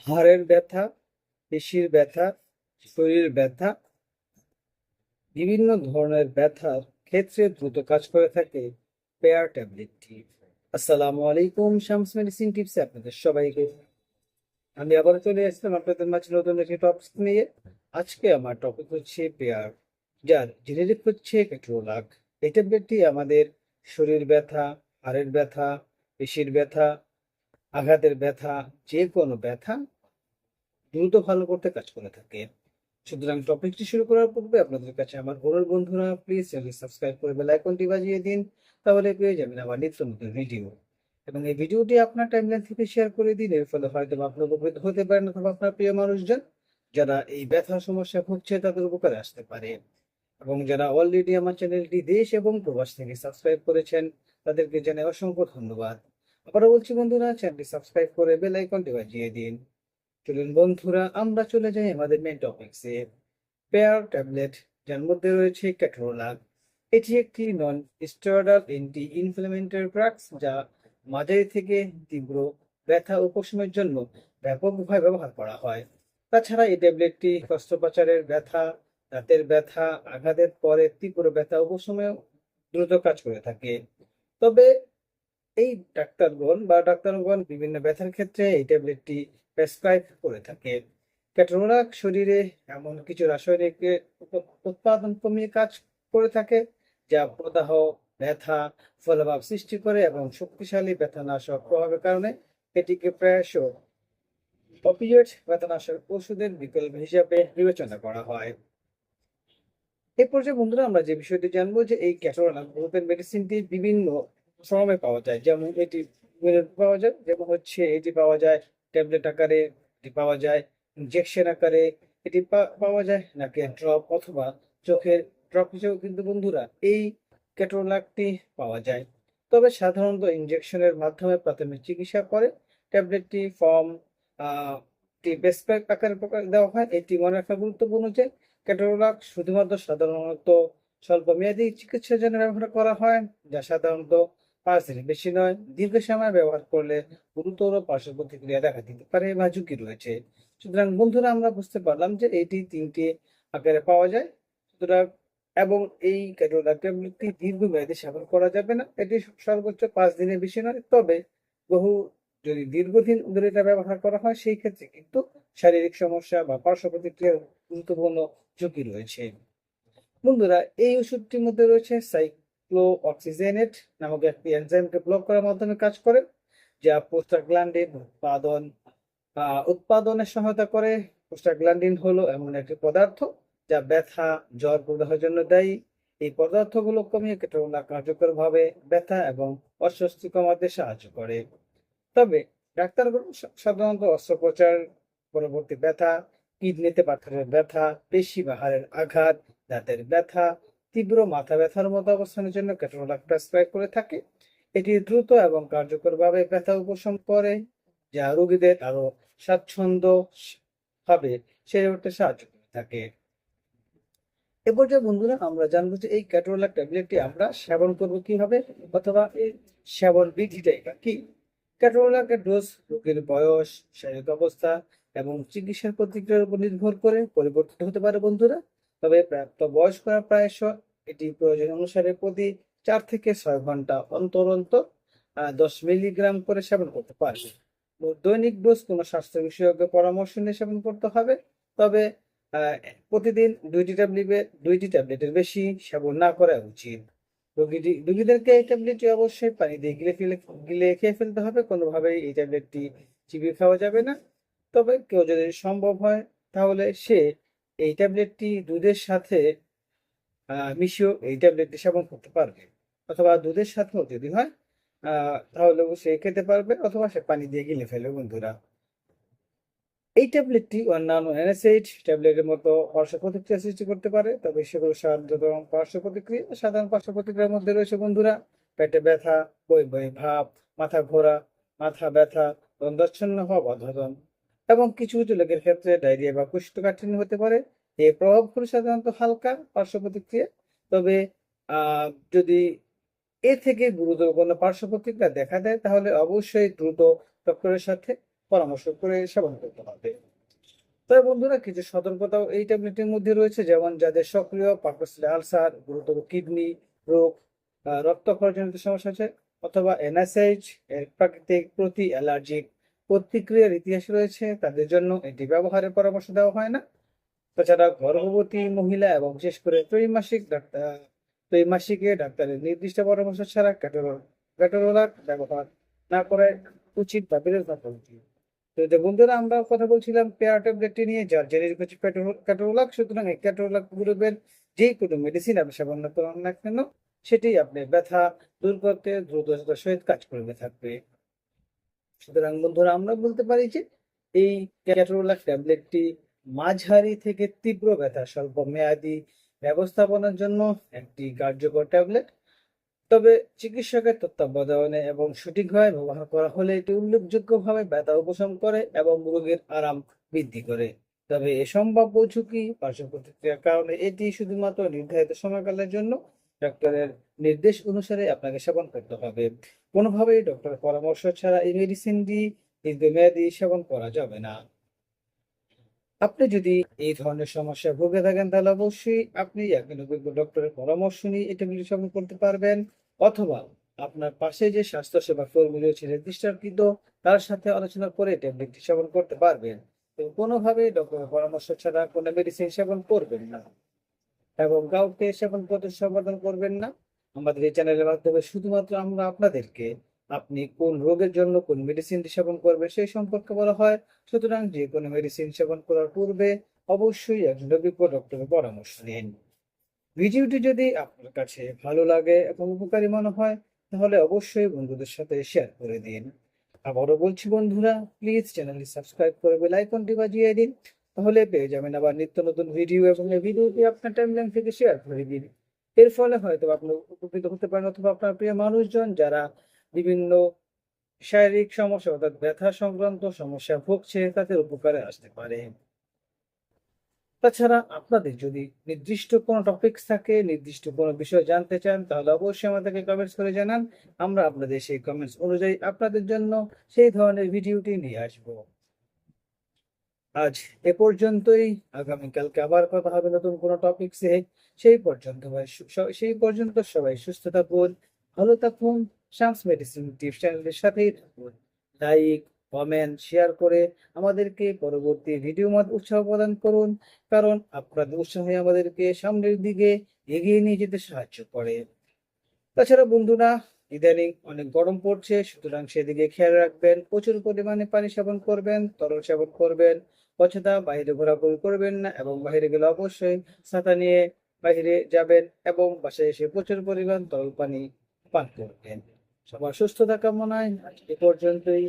হাড়ের ব্যথা, পেশির ব্যথা, শরীর ব্যথা, বিভিন্ন ধরনের ব্যথার ক্ষেত্রে দ্রুত কাজ করে থাকে পেয়ার ট্যাবলেটটি। আসসালামু আলাইকুম, শামস মেডিসিন টিপসে আপনাদের সবাইকে। আমি আবার চলে আসলাম আপনাদের মাঝে নতুন একটি টপিক নিয়ে। আজকে আমার টপিক হচ্ছে পেয়ার, যার জেনেরিক হচ্ছে কেট্রোলাক। এই ট্যাবলেটটি আমাদের শরীর ব্যথা, হাড়ের ব্যথা, পেশির ব্যথা, আঘাতের ব্যথা, যে কোনো ব্যথা দ্রুত ভালো করতে কাজ করে থাকে। সুতরাং টপিকটি শুরু করার পূর্বে আপনাদের কাছে আমার অনুরোধ, বন্ধুরা প্লিজ চ্যানেল সাবস্ক্রাইব করে বেল আইকনটি বাজিয়ে দিন, তাহলে পেয়ে যাবেন আমার নিত্য নতুন ভিডিও। এবং এই ভিডিওটি আপনার টাইমলাইন থেকে শেয়ার করে দিন, এর ফলে হয়তো আপনি উপকৃত হতে পারেন অথবা আপনার প্রিয় মানুষজন যারা এই ব্যথা সমস্যা ভুগছে তাদের উপকারে আসতে পারে। এবং যারা অলরেডি আমার চ্যানেলটি দেশ এবং প্রবাস থেকে সাবস্ক্রাইব করেছেন তাদেরকে জানাই অসংখ্য ধন্যবাদ। আবারও বলছি বন্ধুরা, চ্যানেলটি সাবস্ক্রাইব করে বেল আইকনটি বাজিয়ে দিন। চলুন বন্ধুরা, আমরা চলে যাই আমাদের মেন টপিকসে। পেয়ার ট্যাবলেট, যার মধ্যে রয়েছে কেটরোলাক। এটি একটি non steroidal anti inflammatory drugs, যা মাঝারি থেকে তীব্র ব্যথা উপশমের জন্য ব্যাপকভাবে ব্যবহার করা হয়। তাছাড়া এই ট্যাবলেটটি অস্ত্রোপচারের ব্যথা, দাঁতের ব্যথা, আঘাতের পরে তীব্র ব্যথা উপশমেও দ্রুত কাজ করে থাকে। তবে এই ডাক্তারগণ বিভিন্ন ব্যথার ক্ষেত্রে এই ট্যাবলেটটি প্রেসক্রাইব করে থাকে। ক্যাটারোলাক শরীরে এমন কিছু রাসায়নিক উৎপাদন কমিয়ে কাজ করে থাকে, যা প্রদাহ, ব্যথা, ফোলাভাব সৃষ্টি করে এবং শক্তিশালী ব্যথানাশক প্রভাবের কারণে এটিকে প্রায়শ অপিওয়েড ব্যথানাশক ওষুধের বিকল্প হিসাবে বিবেচনা করা হয়। এই পর্যায়ে বন্ধুরা আমরা যে বিষয়টি জানবো যে এই ক্যাটারোলাক গ্রুপের মেডিসিনটি বিভিন্ন ফর্মে পাওয়া যায়। যেমন এটি পাওয়া যায়, যেমন হচ্ছে এটি পাওয়া যায় ট্যাবলেট আকারে, এটি পাওয়া যায় ইনজেকশন আকারে, এটি পাওয়া যায় নাকি ড্রপ অথবা চোখের ড্রপ হিসেবে কিন্তু বন্ধুরা এই ক্যাটারোলাকটি পাওয়া যায়। তবে সাধারণত ইনজেকশনের মাধ্যমে প্রাথমিক চিকিৎসা করে ট্যাবলেটটি ফর্ম প্রেসক্রাইব আকারে দেওয়া হয়। এটি মনে রাখা গুরুত্বপূর্ণ যে ক্যাটারোলাক শুধুমাত্র সাধারণত স্বল্পমেয়াদী চিকিৎসার জন্য ব্যবহার করা হয়, যা সাধারণত 5 দিনের বেশি নয়। দীর্ঘ সময় ব্যবহার করলে গুরুতর পার্শ্ব প্রতিক্রিয়া দেখা দিতে পারে বা ঝুঁকি রয়েছে। সুতরাং বন্ধুরা আমরা বুঝতে পারলাম যে এটি 3টি আকারে পাওয়া যায়। সুতরাং এবং এই ক্যাটারোলাক ট্যাবলেটটি দীর্ঘমেয়াদী সেবন করা যাবে না, এটি সর্বোচ্চ 5 দিনের বেশি নয়। তবে বহু যদি দীর্ঘদিন ধরে এটা ব্যবহার করা হয় সেই ক্ষেত্রে কিন্তু শারীরিক সমস্যা বা পার্শ্ব প্রতিক্রিয়ার গুরুত্বপূর্ণ ঝুঁকি রয়েছে। বন্ধুরা এই ওষুধটির মধ্যে রয়েছে সাইক্লোঅক্সিজেনেট নামক একটি এনজাইমকে ব্লক করার মাধ্যমে কাজ করে, যা প্রোস্টাগ্ল্যান্ডিন উৎপাদনের সহায়তা করে। প্রোস্টাগ্ল্যান্ডিন হলো এমন একটি পদার্থ যা ব্যথা, জ্বর, প্রদাহের জন্য দায়ী। এই পদার্থগুলো কমিয়ে কেটরোলাক কার্যকরভাবে ব্যথা এবং অস্বস্তি কমাতে সাহায্য করে। তবে ডাক্তারগণ সাধারণত অস্ত্রোপচার পরবর্তী ব্যথা, কিডনিতে পাথরের ব্যথা, পেশি বা হাড়ের আঘাত, দাঁতের ব্যথা, তীব্র মাথা ব্যথার মতো অবস্থানের জন্য কেটরোলাক প্রেসক্রাইব করে থাকে। এটি দ্রুত এবং কার্যকরভাবে ব্যথা উপশম করে, যা রোগীদের আরো স্বাচ্ছন্দ্য ভাবে সেরে উঠতে সাহায্য করে থাকে। এ পর্যায়ে বন্ধুরা আমরা জানবো যে এই কেটরোলাক ট্যাবলেটটি আমরা সেবন করবো কিভাবে, অথবা এই সেবন বিধিটাই বা কি। ক্যাটারোলাকের ডোজ রোগীর বয়স, শারীরিক অবস্থা এবং চিকিৎসার প্রতিক্রিয়ার উপর নির্ভর করে পরিবর্তিত হতে পারে বন্ধুরা। তবে প্রাপ্ত বয়স্করা প্রায়শ এটি প্রয়োজন অনুসারে প্রতি 4 থেকে 6 ঘন্টা অন্তর অন্তর 10 মিলিগ্রাম করে সেবন করতে পারবে। দৈনিক ডোজ কোনো স্বাস্থ্য বিশেষজ্ঞের পরামর্শ নিয়ে সেবন করতে হবে। তবে প্রতিদিন 2টি ট্যাবলেটের বেশি সেবন না করা উচিত। রোগীদেরকে এই ট্যাবলেটটি অবশ্যই পানি দিয়ে গিলে খেয়ে ফেলতে হবে, কোনোভাবেই এই ট্যাবলেটটি চিবিয়ে খাওয়া যাবে না। তবে কেউ যদি সম্ভব হয় তাহলে সে এই ট্যাবলেটটি দুধের সাথে মিশিয়েও এই ট্যাবলেটটি সেবন করতে পারবে, অথবা দুধের সাথেও যদি হয় তাহলে সে খেতে পারবে, অথবা সে পানি দিয়ে গিলে ফেলবে বন্ধুরা। এই ট্যাবলেটটি অন্যান্য NSAID ট্যাবলেটের মতো পার্শ্ব প্রতিক্রিয়া সৃষ্টি করতে পারে। তবে সেগুলো সাধারণ পার্শ্ব প্রতিক্রিয়ার মধ্যে রয়েছে বন্ধুরা পেটে ব্যথা, বই বই ভাব, মাথা ঘোরা, মাথা ব্যথা, দ্বন্দ্বাচ্ছন্ন হওয়া, বদহজম এবং কিছু কিছু লোকের ক্ষেত্রে ডায়রিয়া বা কোষ্ঠকাঠিন্য হতে পারে। এই প্রভাবগুলো সাধারণত হালকা পার্শ্ব প্রতিক্রিয়া। তবে যদি এ থেকে গুরুতর কোনো পার্শ্ব প্রতিক্রিয়া দেখা দেয় তাহলে অবশ্যই দ্রুত ডক্টরের সাথে পরামর্শ করে সেবন করতে হবে। তবে বন্ধুরা কিছু সতর্কতাও এই ট্যাবলেটের মধ্যে রয়েছে, যেমন যাদের সক্রিয় পাকস্থলী আলসার, গুরুতর কিডনি রোগ, রক্তক্ষরণজনিত সমস্যা আছে, অথবা এনএসএইচ এর প্রাকৃতিক প্রতি অ্যালার্জিক প্রতিক্রিয়ার ইতিহাস রয়েছে, তাদের জন্য এটি ব্যবহারের পরামর্শ দেওয়া হয় না। তাছাড়া গর্ভবতী মহিলা এবং বিশেষ করে ত্রৈমাসিকে ডাক্তারের নির্দিষ্ট পরামর্শ ছাড়া ক্যাটারোলাক ব্যবহার না করে উচিত বা বিরোধিতা করা উচিত। তো যে বন্ধুরা আমরা কথা বলছিলাম পেয়ার ট্যাবলেটটি নিয়ে, যার জেনেরিক হচ্ছে ক্যাটারোলাক। সুতরাং এই ক্যাটারোলাক গ্রুপের যে কোনো মেডিসিন আপনি সেবন করেন না কেন, সেটি আপনার ব্যথা দূর করতে দ্রুততার সহিত কাজ করবে থাকবে। সুতরাং বন্ধুরা আমরা বলতে পারি যে এই ক্যাটারোলাক ট্যাবলেটটি মাঝারি থেকে তীব্র ব্যথা স্বল্পমেয়াদী ব্যবস্থাপনার জন্য একটি কার্যকর ট্যাবলেট। তবে চিকিৎসকের তত্ত্বাবধানে এবং সঠিকভাবে ব্যবহার করা হলে এটি উল্লেখযোগ্যভাবে ব্যথা উপশম করে এবং রোগীর আরাম বৃদ্ধি করে। তবে এ সম্ভাব্য ঝুঁকি পার্শ্ব প্রতিক্রিয়ার কারণে এটি শুধুমাত্র নির্ধারিত সময়কালের জন্য ডক্টরের নির্দেশ অনুসারে আপনাকে সেবন করতে হবে। কোনোভাবেই ডক্টরের পরামর্শ ছাড়া এই মেডিসিনটি দীর্ঘমেয়াদী সেবন করা যাবে না। আপনি যদি এই ধরনের সমস্যায় ভুগে থাকেন, তাহলে অবশ্যই আপনি একজন অভিজ্ঞ ডক্টরের পরামর্শ নিয়ে এটা সেবন করতে পারবেন, অথবা আপনার পাশে যে স্বাস্থ্যসেবা কর্মী রয়েছে নির্দিষ্টকৃত, তার সাথে আলোচনা করে ট্যাবলেটটি সেবন করতে পারবেন। তো কোনোভাবেই ডক্টরের পরামর্শ ছাড়া কোনো মেডিসিন সেবন করবেন না এবং কাউকে সেবন করতে সম্বোধন করবেন না। আমাদের এই চ্যানেলের মাধ্যমে শুধুমাত্র আমরা আপনাদেরকে আপনি কোন রোগের জন্য কোন মেডিসিনটি সেবন করবেন সেই সম্পর্কে বলা হয়। সুতরাং যে কোনো মেডিসিন সেবন করার পূর্বে অবশ্যই একজন অভিজ্ঞ ডক্টরের পরামর্শ নিন। ভিডিওটি যদি আপনার কাছে ভালো লাগে এবং উপকারী মনে হয়, তাহলে অবশ্যই বন্ধুদের সাথে শেয়ার করে দিন। আবারও বলছি বন্ধুরা, প্লিজ চ্যানেলটি সাবস্ক্রাইব করে বেল আইকনটি বাজিয়ে দিন, তাহলে পেয়ে যাবেন আবার নিত্য নতুন ভিডিও, এবং এই ভিডিওটি আপনার টাইমলাইন থেকে শেয়ার করে দিন। এর ফলে হয়তো আপনি উপকৃত হতে পারেন, অথবা আপনার প্রিয় মানুষজন যারা বিভিন্ন শারীরিক সমস্যা অর্থাৎ ব্যথা সংক্রান্ত সমস্যা ভুগছে, তাদের উপকারে আসতে পারে। তাছাড়া আপনাদের যদি নির্দিষ্ট কোনো টপিকস থাকে, নির্দিষ্ট কোনো বিষয় জানতে চান, তাহলে অবশ্যই আমাদেরকে কমেন্টস করে জানান। আমরা আপনাদের সেই কমেন্টস অনুযায়ী আপনাদের জন্য সেই ধরনের ভিডিওটি নিয়ে আসবো। আজ এ পর্যন্তই। আগামীকালকে আবার কথা হবে নতুন কোনো টপিকসে। সেই পর্যন্ত সবাই সুস্থ থাকুন, ভালো থাকুন। শামস মেডিসিন টিপস চ্যানেলের সাথেই থাকুন। লাইক, কমেন্ট, শেয়ার করে আমাদেরকে পরবর্তী ভিডিও উৎসাহ প্রদান করুন, কারণ আপনাদের উৎসাহে আমাদেরকে সামনের দিকে এগিয়ে নিয়ে যেতে সাহায্য করে। তাছাড়া বন্ধুরা, ইদানিং অনেক গরম পড়ছে, সুতরাং সেদিকে খেয়াল রাখবেন। প্রচুর পরিমাণে পানি সেবন করবেন, তরল সেবন করবেন, অযথা বাইরে ঘোরাঘুরি করবেন না, এবং বাইরে গেলে অবশ্যই ছাতা নিয়ে বাইরে যাবেন, এবং বাসায় এসে প্রচুর পরিমাণ তরল পানি পান করবেন। সবার সুস্থতা কামনায় আজ এ পর্যন্তই।